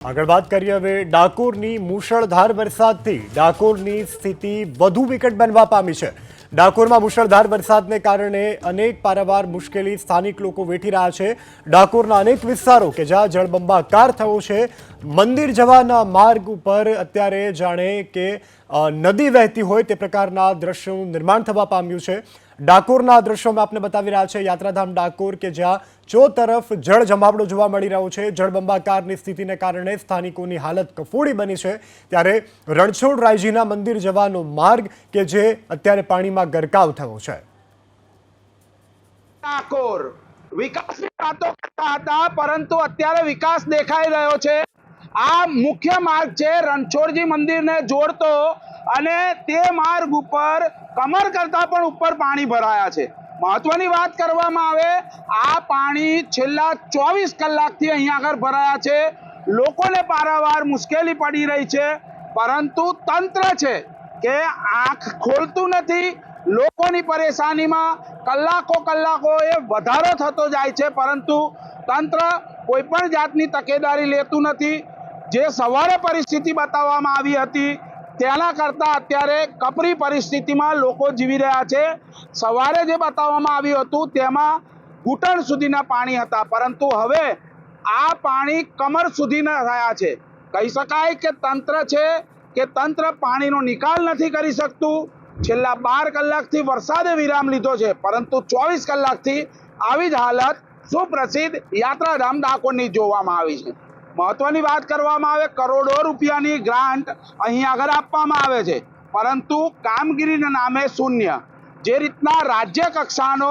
આગળ વાત કરીએ હવે ડાકોરની મુશળધાર વરસાદથી ડાકોરની સ્થિતિ વધુ વિકટ બનવા પામી છે। ડાકોરમાં મુશળધાર વરસાદને કારણે અનેક પારાવાર મુશ્કેલી સ્થાનિક લોકો વેઠી રહ્યા છે। ડાકોરના અનેક વિસ્તારો કે જ્યાં જળબંબાકાર થયો છે, મંદિર જવાના માર્ગ ઉપર અત્યારે જાણે કે નદી વહેતી હોય તે પ્રકારના દ્રશ્યોનું નિર્માણ થવા પામ્યું છે। ડાકોરના દ્રશ્યોમાં આપને બતાવી રહ્યા છે યાત્રાધામ ડાકોર કે જ્યાં ચોતરફ જળ જમાવડો જોવા મળી રહ્યો છે। જળબંબાકારની સ્થિતિને કારણે સ્થાનિકોની હાલત કફોડી બની છે, ત્યારે રણછોડરાયજીના મંદિર જવાનો માર્ગ કે જે અત્યારે પાણીમાં ગરકાવ થયો છે। ડાકોર વિકાસની વાતો કરતા હતા, પરંતુ અત્યારે વિકાસ દેખાઈ રહ્યો છે। આ મુખ્ય માર્ગ છે રણછોડજી મંદિરને જોડતો, અને તે માર્ગ ઉપર કમર કરતા પણ ઉપર પાણી ભરાયા છે। મહત્વની વાત કરવામાં આવે, આ પાણી છેલ્લા 24 કલાકથી અહીંયા આગળ ભરાયા છે। લોકોને પારાવાર મુશ્કેલી પડી રહી છે, પરંતુ તંત્ર છે કે આંખ ખોલતું નથી। લોકોની પરેશાનીમાં કલાકો એ વધારો થતો જાય છે, પરંતુ તંત્ર કોઈ પણ જાતની તકેદારી લેતું નથી। જે સવારે પરિસ્થિતિ બતાવવામાં આવી હતી તેના કરતાં અત્યારે કપરી પરિસ્થિતિમાં લોકો જીવી રહ્યા છે। સવારે જે બતાવવામાં આવ્યું હતું તેમાં ઘૂંટણ સુધીના પાણી હતા, પરંતુ હવે આ પાણી કમર સુધીના થયા છે। કહી શકાય કે તંત્ર છે કે તંત્ર પાણીનો નિકાલ નથી કરી શકતું। છેલ્લા 12 કલાકથી વરસાદે વિરામ લીધો છે, પરંતુ 24 કલાકથી આવી જ હાલત સુપ્રસિદ્ધ યાત્રાધામ ડાકોરની જોવામાં આવી છે। મહત્વની વાત કરવામાં આવે, કરોડો રૂપિયાની ગ્રાન્ટ અહીં આગળ આપવામાં આવે છે, પરંતુ કામગીરીના નામે શૂન્ય। જે રીતના રાજ્ય કક્ષાનો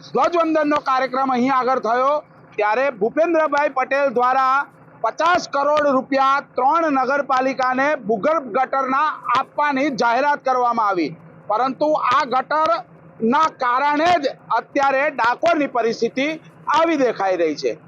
ધ્વજવંદનનો કાર્યક્રમ અહીં આગળ થયો, ત્યારે ભૂપેન્દ્રભાઈ પટેલ દ્વારા 50 કરોડ રૂપિયા 3 નગરપાલિકાને ભૂગર્ભ ગટરના આપવાની જાહેરાત કરવામાં આવી, પરંતુ આ ગટરના કારણે જ અત્યારે ડાકોરની પરિસ્થિતિ આવી દેખાઈ રહી છે।